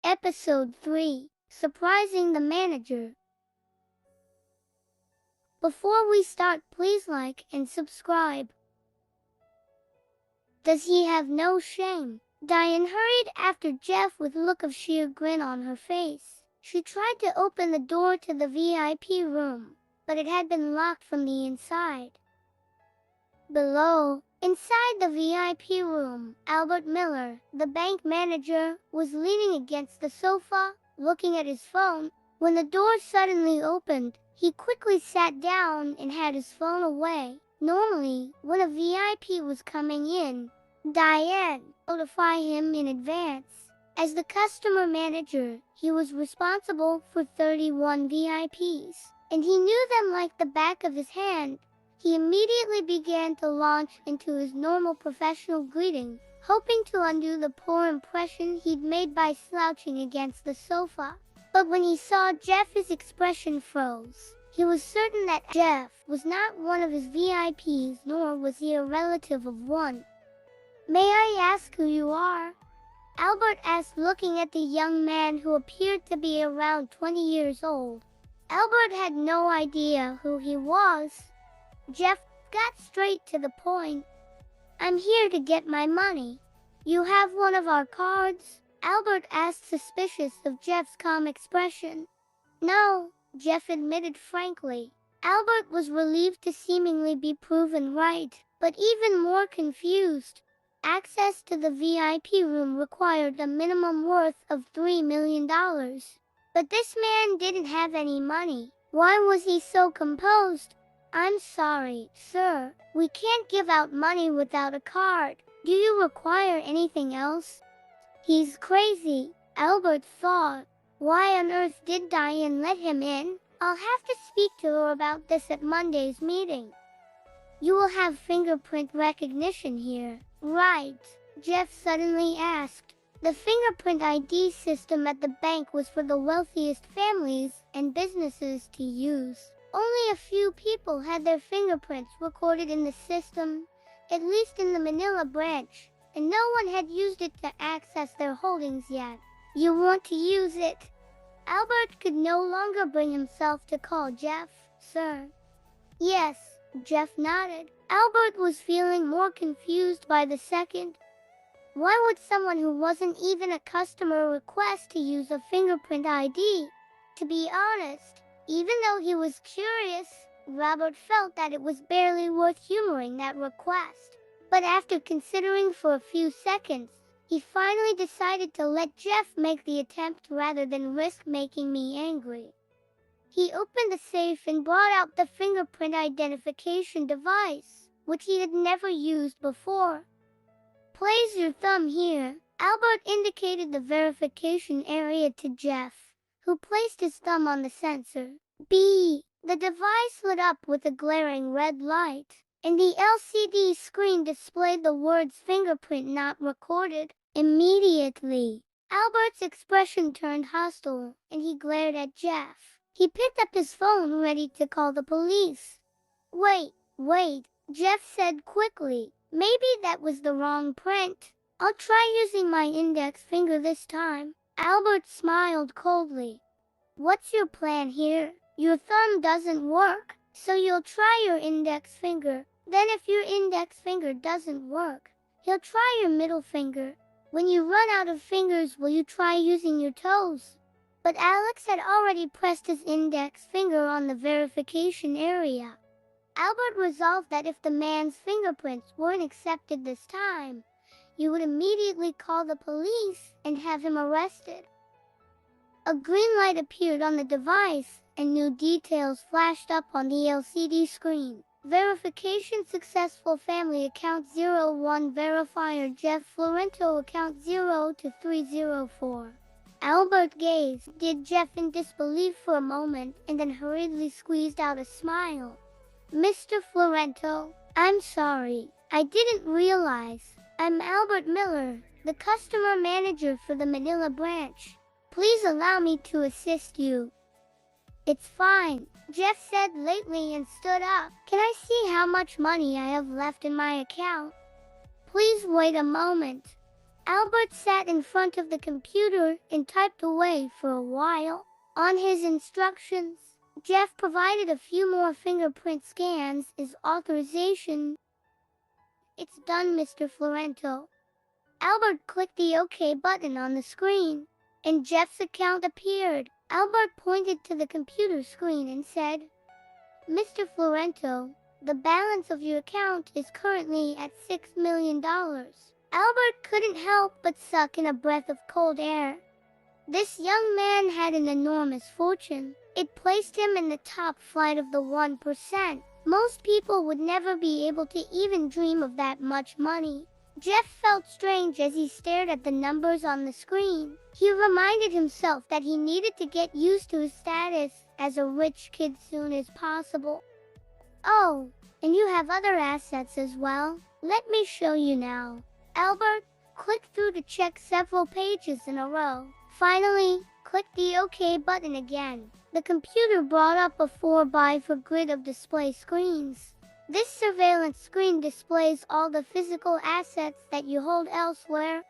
Episode 3, Surprising the Manager. Before we start, please like and subscribe. Does he have no shame? Diane hurried after Jeff with a look of sheer grin on her face. She tried to open the door to the VIP room, but it had been locked from the inside. Below, inside the VIP room, Albert Miller, the bank manager, was leaning against the sofa, looking at his phone. When the door suddenly opened, he quickly sat down and had his phone away. Normally, when a VIP was coming in, Diane would notify him in advance. As the customer manager, he was responsible for 31 VIPs, and he knew them like the back of his hand. He immediately began to launch into his normal professional greeting, hoping to undo the poor impression he'd made by slouching against the sofa. But when he saw Jeff, his expression froze. He was certain that Jeff was not one of his VIPs, nor was he a relative of one. "May I ask who you are?" Albert asked, looking at the young man who appeared to be around 20 years old. Albert had no idea who he was. Jeff got straight to the point. "I'm here to get my money." "You have one of our cards?" Albert asked, suspicious of Jeff's calm expression. "No," Jeff admitted frankly. Albert was relieved to seemingly be proven right, but even more confused. Access to the VIP room required a minimum worth of $3 million. But this man didn't have any money. Why was he so composed? "I'm sorry, sir. We can't give out money without a card. Do you require anything else?" He's crazy, Albert thought. Why on earth did Diane let him in? I'll have to speak to her about this at Monday's meeting. "You will have fingerprint recognition here, right?" Jeff suddenly asked. The fingerprint ID system at the bank was for the wealthiest families and businesses to use. Only a few people had their fingerprints recorded in the system, at least in the Manila branch, and no one had used it to access their holdings yet. "You want to use it?" Albert could no longer bring himself to call Jeff sir. "Yes," Jeff nodded. Albert was feeling more confused by the second. Why would someone who wasn't even a customer request to use a fingerprint ID? To be honest, even though he was curious, Robert felt that it was barely worth humoring that request. But after considering for a few seconds, he finally decided to let Jeff make the attempt rather than risk making me angry. He opened the safe and brought out the fingerprint identification device, which he had never used before. "Place your thumb here." Albert indicated the verification area to Jeff, who placed his thumb on the sensor. The device lit up with a glaring red light, and the LCD screen displayed the words "fingerprint not recorded." Immediately, Albert's expression turned hostile, and he glared at Jeff. He picked up his phone, ready to call the police. Wait, Jeff said quickly. "Maybe that was the wrong print. I'll try using my index finger this time." Albert smiled coldly. "What's your plan here? Your thumb doesn't work, so you'll try your index finger. Then if your index finger doesn't work, he'll try your middle finger. When you run out of fingers, will you try using your toes?" But Alex had already pressed his index finger on the verification area. Albert resolved that if the man's fingerprints weren't accepted this time, he would immediately call the police and have him arrested. A green light appeared on the device, and new details flashed up on the LCD screen. Verification successful. Family account 01 verifier Jeff Florento account 0 to 304. Albert gazed at Jeff in disbelief for a moment and then hurriedly squeezed out a smile. "Mr. Florento, I'm sorry. I didn't realize. I'm Albert Miller, the customer manager for the Manila branch. Please allow me to assist you." "It's fine," Jeff said lately and stood up. "Can I see how much money I have left in my account?" "Please wait a moment." Albert sat in front of the computer and typed away for a while. On his instructions, Jeff provided a few more fingerprint scans as authorization. "It's done, Mr. Florento." Albert clicked the OK button on the screen, and Jeff's account appeared. Albert pointed to the computer screen and said, "Mr. Florento, the balance of your account is currently at $6 million. Albert couldn't help but suck in a breath of cold air. This young man had an enormous fortune. It placed him in the top flight of the 1%. Most people would never be able to even dream of that much money. Jeff felt strange as he stared at the numbers on the screen. He reminded himself that he needed to get used to his status as a rich kid soon as possible. "Oh, and you have other assets as well? Let me show you now." Albert clicked through to check several pages in a row. Finally, clicked the OK button again. The computer brought up a 4x4 grid of display screens. "This surveillance screen displays all the physical assets that you hold elsewhere,"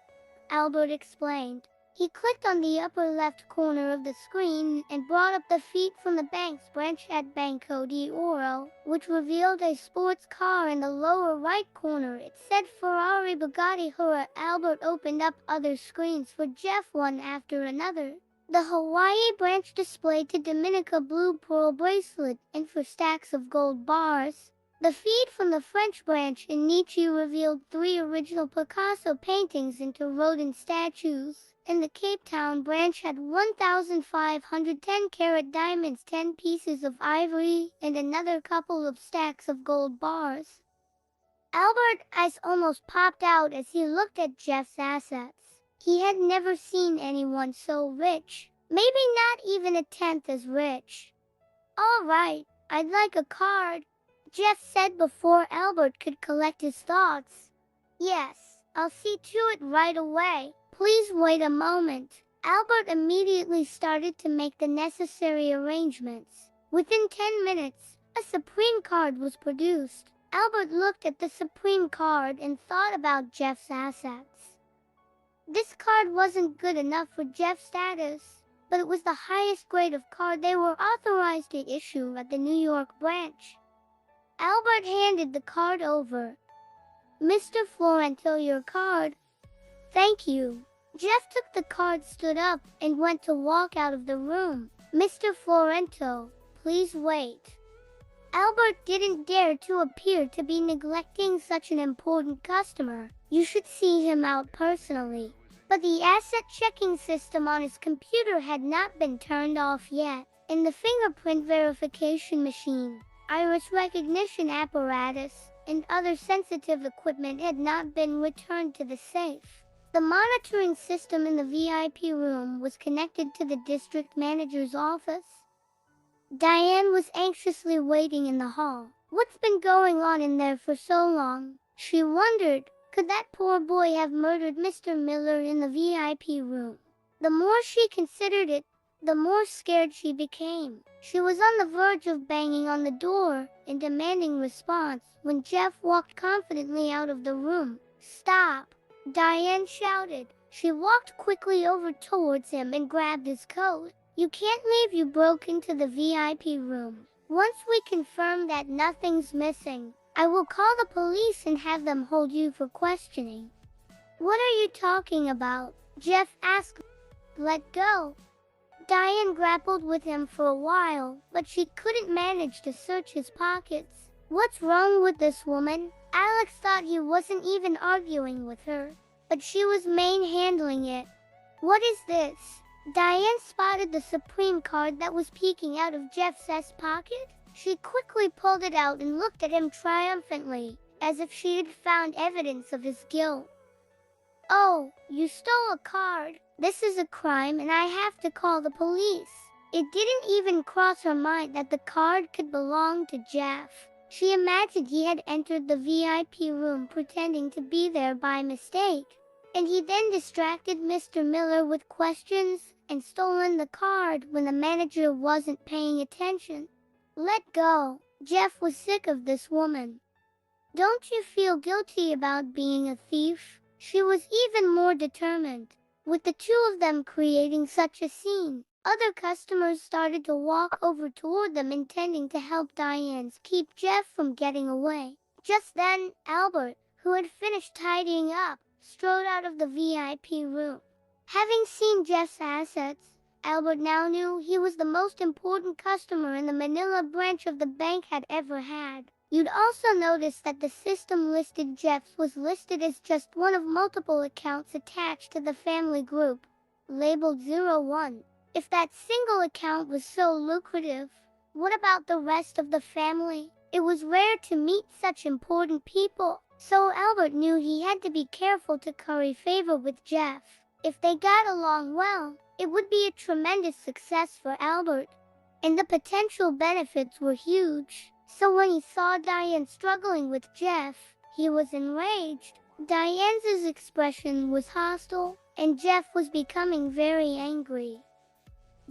Albert explained. He clicked on the upper left corner of the screen and brought up the feed from the bank's branch at Banco de Oro, which revealed a sports car. In the lower right corner it said Ferrari, Bugatti, Hura. Albert opened up other screens for Jeff one after another. The Hawaii branch displayed to Dominica blue pearl bracelet and for stacks of gold bars. The feed from the French branch in Nietzsche revealed 3 original Picasso paintings into rodent statues, and the Cape Town branch had 1,510-carat diamonds, 10 pieces of ivory, and another couple of stacks of gold bars. Albert's eyes almost popped out as he looked at Jeff's assets. He had never seen anyone so rich, maybe not even a tenth as rich. "All right, I'd like a card," Jeff said before Albert could collect his thoughts. "Yes, I'll see to it right away. Please wait a moment." Albert immediately started to make the necessary arrangements. Within 10 minutes, a Supreme card was produced. Albert looked at the Supreme card and thought about Jeff's assets. This card wasn't good enough for Jeff's status, but it was the highest grade of card they were authorized to issue at the New York branch. Albert handed the card over. "Mr. Florento, your card." "Thank you." Jeff took the card, stood up, and went to walk out of the room. "Mr. Florento, please wait." Albert didn't dare to appear to be neglecting such an important customer. You should see him out personally. But the asset checking system on his computer had not been turned off yet, and the fingerprint verification machine, iris recognition apparatus, and other sensitive equipment had not been returned to the safe. The monitoring system in the VIP room was connected to the district manager's office. Diane was anxiously waiting in the hall. What's been going on in there for so long? She wondered, could that poor boy have murdered Mr. Miller in the VIP room? The more she considered it, the more scared she became. She was on the verge of banging on the door and demanding response when Jeff walked confidently out of the room. "Stop!" Diane shouted. She walked quickly over towards him and grabbed his coat. "You can't leave. You broke into the VIP room. Once we confirm that nothing's missing, I will call the police and have them hold you for questioning." "What are you talking about?" Jeff asked. "Let go." Diane grappled with him for a while, but she couldn't manage to search his pockets. What's wrong with this woman? Alex thought he wasn't even arguing with her, but she was manhandling it. "What is this?" Diane spotted the Supreme card that was peeking out of Jeff's pocket. She quickly pulled it out and looked at him triumphantly, as if she had found evidence of his guilt. "Oh, you stole a card. This is a crime and I have to call the police." It didn't even cross her mind that the card could belong to Jeff. She imagined he had entered the VIP room pretending to be there by mistake, and he then distracted Mr. Miller with questions and stolen the card when the manager wasn't paying attention. Let go. Jeff was sick of this woman. "Don't you feel guilty about being a thief?" she was even more determined. With the two of them creating such a scene, other customers started to walk over toward them intending to help Diane keep Jeff from getting away. Just then, Albert, who had finished tidying up, strode out of the VIP room. Having seen Jeff's assets, Albert now knew he was the most important customer in the Manila branch of the bank had ever had. You'd also notice that the system listed Jeff's was listed as just one of multiple accounts attached to the family group, labeled 01. If that single account was so lucrative, what about the rest of the family? It was rare to meet such important people, so Albert knew he had to be careful to curry favor with Jeff. If they got along well, it would be a tremendous success for Albert, and the potential benefits were huge. So when he saw Diane struggling with Jeff, he was enraged. Diane's expression was hostile, and Jeff was becoming very angry.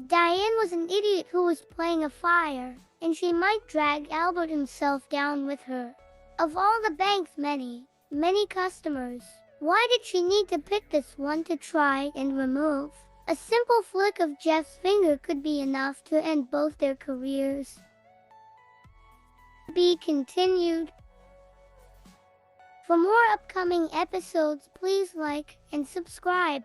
Diane was an idiot who was playing a fire, and she might drag Albert himself down with her. Of all the bank's many customers, why did she need to pick this one to try and remove? A simple flick of Jeff's finger could be enough to end both their careers. Be continued. For more upcoming episodes, please like and subscribe.